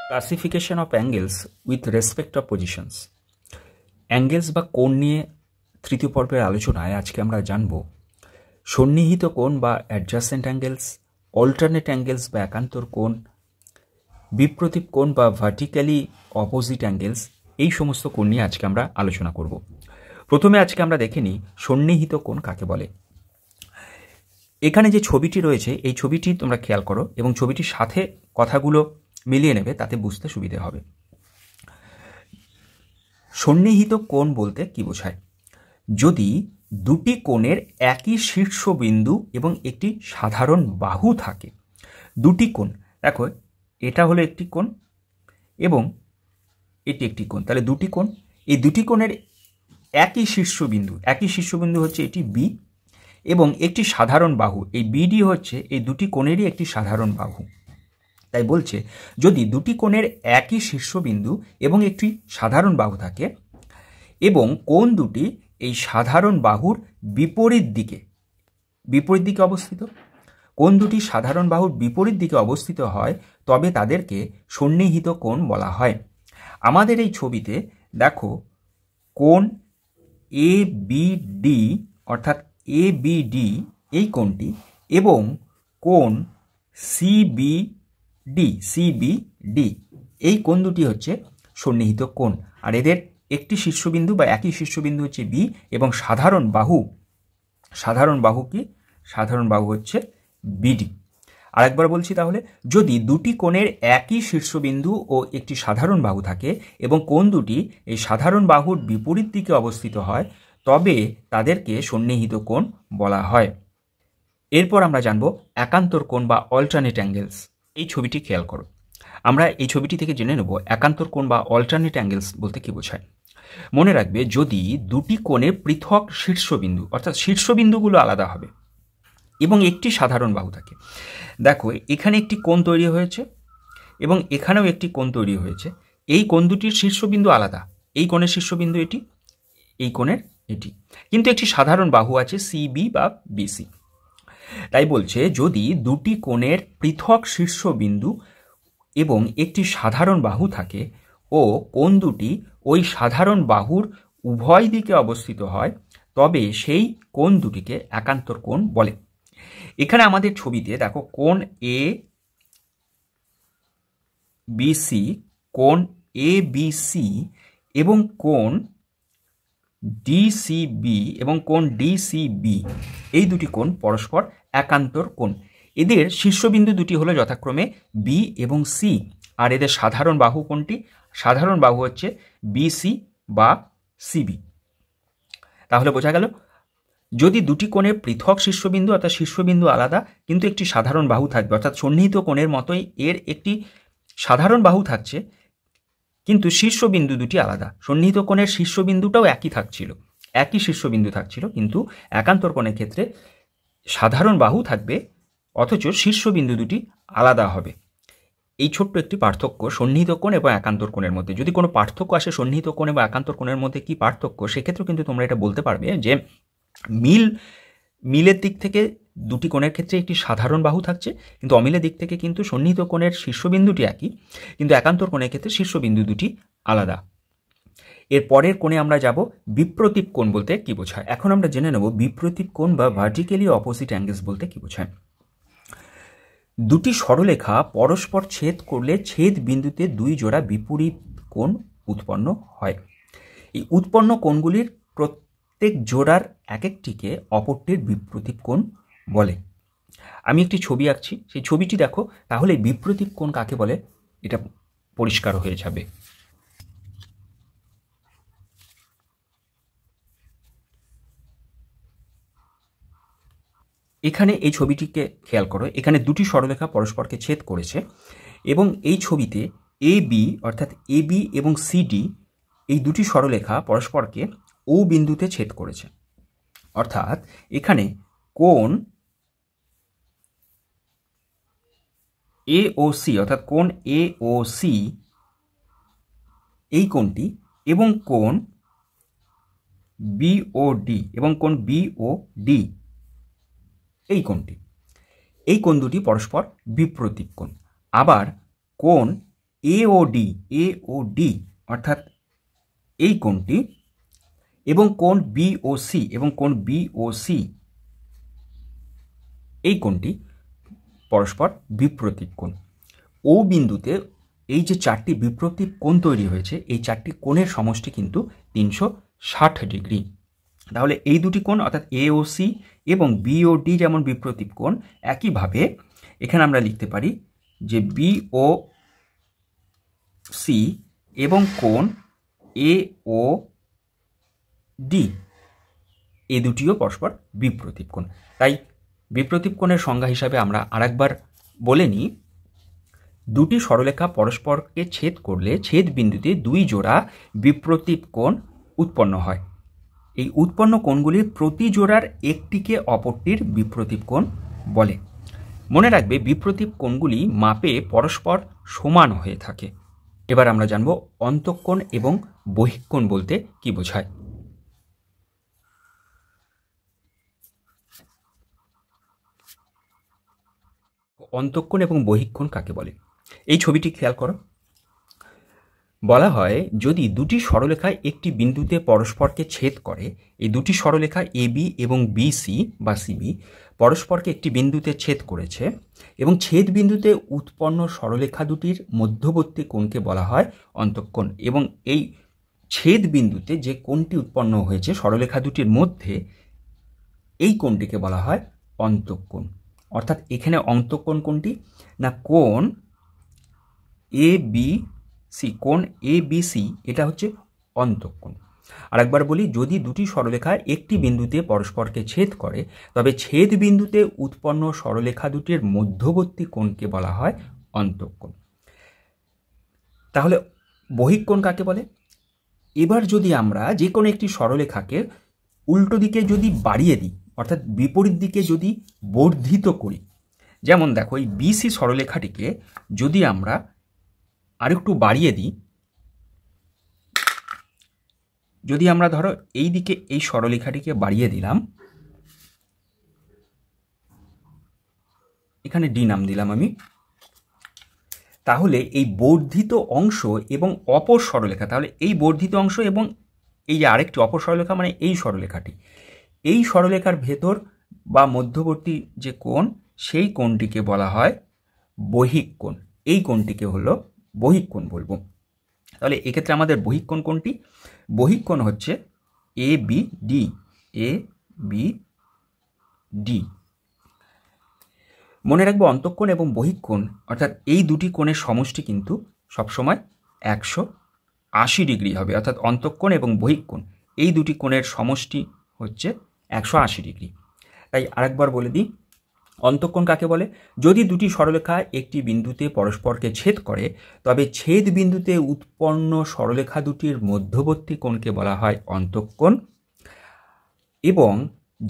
Classification of angles with respect of positions. Angles বা কোণ নিয়ে তৃতীয় পর্বের আলোচনায় আজকে আমরা জানব সন্নিহিত কোণ বা অ্যাডজাসেন্ট অ্যাঙ্গেলস, অল্টারনেট অ্যাঙ্গেলস বা একান্তর কোণ, বিপ্রতীপ কোণ বা ভার্টিক্যালি অপোজিট অ্যাঙ্গেলস, এই সমস্ত কোণ নিয়ে আজকে আমরা আলোচনা করব। প্রথমে আজকে আমরা দেখে নিই সন্নিহিত কোণ কাকে বলে। এখানে যে ছবিটি রয়েছে এই ছবিটি তোমরা খেয়াল করো এবং ছবিটির সাথে কথাগুলো মিলিয়ে নেবে, তাতে বুঝতে সুবিধে হবে। সন্নিহিত কোণ বলতে কি বোঝায়? যদি দুটি কোণের একই শীর্ষবিন্দু এবং একটি সাধারণ বাহু থাকে। দুটি কোণ, দেখো এটা হলো একটি কোণ এবং এটি একটি কোণ, তাহলে দুটি কোণ, এই দুটি কোণের একই শীর্ষবিন্দু হচ্ছে এটি বি এবং একটি সাধারণ বাহু, এই বিডি হচ্ছে এই দুটি কোণেরই একটি সাধারণ বাহু। তাই বলছে যদি দুটি কোণের একই শীর্ষবিন্দু এবং একটি সাধারণ বাহু থাকে এবং কোণ দুটি এই সাধারণ বাহুর বিপরীত দিকে অবস্থিত, কোণ দুটি সাধারণ বাহুর বিপরীত দিকে অবস্থিত হয়, তবে তাদেরকে সন্নিহিত কোণ বলা হয়। আমাদের এই ছবিতে দেখো কোণ এ বি ডি অর্থাৎ এ বি ডি এই কোণটি এবং কোণ সিবিডি এই কোণ দুটি হচ্ছে সন্নিহিত কোণ। আর এদের একটি শীর্ষবিন্দু বা একই শীর্ষবিন্দু হচ্ছে বি এবং সাধারণ বাহু হচ্ছে বিডি। আরেকবার বলছি তাহলে, যদি দুটি কোণের একই শীর্ষবিন্দু ও একটি সাধারণ বাহু থাকে এবং কোণ দুটি এই সাধারণ বাহুর বিপরীত দিকে অবস্থিত হয়, তবে তাদেরকে সন্নিহিত কোণ বলা হয়। এরপর আমরা জানব একান্তর কোণ বা অল্টারনেট অ্যাঙ্গেলস। এই ছবিটি খেয়াল করো, আমরা এই ছবিটি থেকে জেনে নেব একান্তর কোণ বা অল্টারনেট অ্যাঙ্গেলস বলতে কি বোঝায়। মনে রাখবে, যদি দুটি কোণের পৃথক শীর্ষবিন্দু অর্থাৎ শীর্ষবিন্দুগুলো আলাদা হবে এবং একটি সাধারণ বাহু থাকে, দেখো এখানে একটি কোণ তৈরি হয়েছে এবং এখানেও একটি কোণ তৈরি হয়েছে, এই কোণ দুটির শীর্ষবিন্দু আলাদা, এই কোণের শীর্ষবিন্দু এটি, এই কোণের এটি, কিন্তু একটি সাধারণ বাহু আছে সিবি বা বিসি। তাই বলছে যদি দুটি কোণের পৃথক শীর্ষবিন্দু এবং একটি সাধারণ বাহু থাকে ও কোণ দুটি ওই সাধারণ বাহুর উভয় দিকে অবস্থিত হয়, তবে সেই কোণ দুটিকে একান্তর কোণ বলে। এখানে আমাদের ছবিতে দেখো কোণ এ বিসি, কোণ এ বিসি এবং কোণ ডিসিবি এবং কোণ ডিসিবি, এই দুটি কোণ পরস্পর একান্তর কোণ। এদের শীর্ষবিন্দু দুটি হলো যথাক্রমে বি এবং সি, আর এদের সাধারণ বাহু কোনটি? সাধারণ বাহু হচ্ছে বিসি বা সিবি। তাহলে বোঝা গেল, যদি দুটি কোণের পৃথক শীর্ষবিন্দু অর্থাৎ শীর্ষবিন্দু আলাদা কিন্তু একটি সাধারণ বাহু থাকবে, অর্থাৎ সন্নিহিত কোণের মতোই এর একটি সাধারণ বাহু থাকছে কিন্তু শীর্ষবিন্দু দুটি আলাদা। সন্নিহিত কোণের শীর্ষবিন্দুটাও একই শীর্ষবিন্দু থাকছিল, কিন্তু একান্তর কোণের ক্ষেত্রে সাধারণ বাহু থাকবে অথচ শীর্ষবিন্দু দুটি আলাদা হবে। এই ছোট্ট একটি পার্থক্য সন্নিহিত কোণ এবং একান্তর কোণের মধ্যে। যদি কোনো পার্থক্য আসে সন্নিহিত কোণ এবং একান্তর কোণের মধ্যে কি পার্থক্য, সেক্ষেত্রেও কিন্তু তোমরা এটা বলতে পারবে যে মিলের দিক থেকে দুটি কোণের ক্ষেত্রে একটি সাধারণ বাহু থাকছে, কিন্তু অমিলের দিক থেকে কিন্তু সন্নিহিত কোণের শীর্ষবিন্দুটি একই, কিন্তু একান্তর কোণের ক্ষেত্রে শীর্ষবিন্দু দুটি আলাদা। এর পরের কোণে আমরা যাব বিপ্রতীপ কোণ বলতে কি বোঝায়। এখন আমরা জেনে নেব বিপ্রতীপ কোণ বা ভার্টিক্যালি অপোজিট অ্যাঙ্গেলস বলতে কি বোঝায়। দুটি সরলরেখা পরস্পর ছেদ করলে ছেদ বিন্দুতে দুই জোড়া বিপরীত কোণ উৎপন্ন হয়। এই উৎপন্ন কোণগুলির প্রত্যেক জোড়ার এক একটিকে অপরটির বিপ্রতীপ কোণ বলে। আমি একটি ছবি আঁকছি, সেই ছবিটি দেখো, তাহলে বিপ্রতীপ কোণ কাকে বলে এটা পরিষ্কার হয়ে যাবে। এখানে এই ছবিটিকে খেয়াল করো, এখানে দুটি সরলরেখা পরস্পরকে ছেদ করেছে এবং এই ছবিতে এ বি অর্থাৎ এ বি এবং সিডি এই দুটি সরলরেখা পরস্পরকে ও বিন্দুতে ছেদ করেছে। অর্থাৎ এখানে কোণ এ ও সি অর্থাৎ কোণ এ ও সি এই কোণটি এবং কোণ বি ও ডি এবং কোণ বি ও ডি এই কোণ দুটি পরস্পর বিপ্রতীপ কোণ। আবার কোণ এওডি অর্থাৎ এই কোণটি এবং কোণ বিওসি এই কোণটি পরস্পর বিপ্রতীপ কোণ। ও বিন্দুতে এই যে চারটি বিপ্রতীপ কোণ তৈরি হয়েছে, এই চারটি কোণের সমষ্টি কিন্তু 360 ডিগ্রি। তাহলে এই দুটি কোণ অর্থাৎ এওসি এবং বিওডি যেমন বিপ্রতীপ কোণ, একইভাবে এখানে আমরা লিখতে পারি যে বিওসি এবং কোণ এওডি এই দুটিও পরস্পর বিপ্রতীপ কোণ। তাই বিপ্রতীপ কোণের সংজ্ঞা হিসাবে আমরা আরেকবার বলে নিই, দুটি সরলরেখা পরস্পরকে ছেদ করলে ছেদ বিন্দুতে দুই জোড়া বিপ্রতীপ কোণ উৎপন্ন হয়। এই উৎপন্ন কোণগুলির প্রতি জোড়ার একটিকে অপরটির বিপ্রতীপ কোণ বলে। মনে রাখবে বিপ্রতীপ কোণগুলি মাপে পরস্পর সমান হয়ে থাকে। এবার আমরা জানব অন্তঃকোণ এবং বহিঃকোণ বলতে কি বোঝায়। অন্তঃকোণ এবং বহিঃকোণ কাকে বলে? এই ছবিটি খেয়াল করো। বলা হয় যদি দুটি সরলরেখা একটি বিন্দুতে পরস্পরকে ছেদ করে, এই দুটি সরলরেখা এবি এবং বিসি বা সিবি পরস্পরকে একটি বিন্দুতে ছেদ করেছে এবং ছেদ বিন্দুতে উৎপন্ন সরলরেখা দুটির মধ্যবর্তী কোণকে বলা হয় অন্তঃকোণ, এবং এই ছেদ বিন্দুতে যে কোণটি উৎপন্ন হয়েছে সরলরেখা দুটির মধ্যে, এই কোণটিকে বলা হয় অন্তঃকোণ। অর্থাৎ এখানে অন্তঃকোণ কোনটি না, কোণ এবিসি, কোণ এবিসি এটা হচ্ছে অন্তঃকোণ। আরেকবার বলি, যদি দুটি সরলরেখা একটি বিন্দুতে পরস্পরকে ছেদ করে তবে ছেদ বিন্দুতে উৎপন্ন সরলরেখা দুটির মধ্যবর্তী কোণকে বলা হয় অন্তঃকোণ। তাহলে বহিঃকোণ কাকে বলে? এবার যদি আমরা যে কোনো একটি সরলরেখাকে উল্টো দিকে যদি বাড়িয়ে দিই, অর্থাৎ বিপরীত দিকে যদি বর্ধিত করি, যেমন দেখো এই বিসি সরলরেখাটিকে যদি আমরা আরেকটু বাড়িয়ে দিই, যদি আমরা ধরো এই দিকে এই সরলরেখাটিকে বাড়িয়ে দিলাম, এখানে ডি নাম দিলাম আমি, তাহলে এই বর্ধিত অংশ এবং অপর সরলরেখা, তাহলে এই বর্ধিত অংশ এবং এই যে আরেকটি অপর সরলরেখা মানে এই সরলরেখাটি, এই সরলরেখার ভেতর বা মধ্যবর্তী যে কোণ, সেই কোণটিকে বলা হয় বহিঃকোণ। এই কোণটিকে হলো বহিঃকোণ বলবো। তাহলে এক্ষেত্রে আমাদের বহিঃকোণ কোনটি? বহিঃকোণ হচ্ছে এবিডি, এবিডি। মনে রাখবো অন্তঃকোণ এবং বহিঃকোণ অর্থাৎ এই দুটি কোণের সমষ্টি কিন্তু সবসময় 180 ডিগ্রি হবে। অর্থাৎ অন্তঃকোণ এবং বহিঃকোণ এই দুটি কোণের সমষ্টি হচ্ছে 180 ডিগ্রি। তাই আরেকবার বলে দিই, অন্তঃকোণ কাকে বলে? যদি দুটি সরলরেখা একটি বিন্দুতে পরস্পরকে ছেদ করে তবে ছেদ বিন্দুতে উৎপন্ন সরলরেখা দুটির মধ্যবর্তী কোণকে বলা হয় অন্তঃকোণ, এবং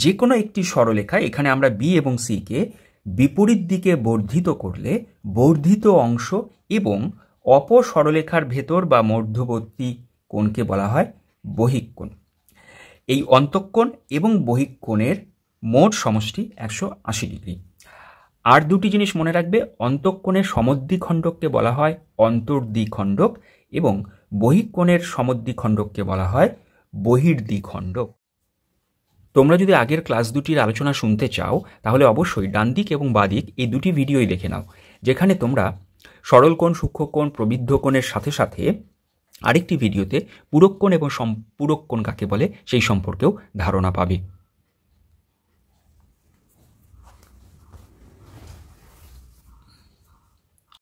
যে কোনো একটি সরলরেখা, এখানে আমরা বি এবং সিকে বিপরীত দিকে বর্ধিত করলে বর্ধিত অংশ এবং অপর সরলরেখার ভেতর বা মধ্যবর্তী কোণকে বলা হয় বহিঃকোণ। এই অন্তঃকোণ এবং বহিঃকোণের মোট সমষ্টি 180 ডিগ্রি। আর দুটি জিনিস মনে রাখবে, অন্তঃকোণের সমদ্বিখণ্ডককে বলা হয় অন্তর্দ্বিখণ্ডক এবং বহিঃকোণের সমদ্বিখণ্ডককে বলা হয় বহির্দ্বিখণ্ডক। তোমরা যদি আগের ক্লাস দুটির আলোচনা শুনতে চাও তাহলে অবশ্যই ডান দিক এবং বাঁ দিক এই দুটি ভিডিওই দেখে নাও, যেখানে তোমরা সরল কোণ, সূক্ষ্ম কোণ, প্রবৃদ্ধ কোণের সাথে সাথে আরেকটি ভিডিওতে পূরক কোণ এবং সম্পূরক কোণ কাকে বলে সেই সম্পর্কেও ধারণা পাবে।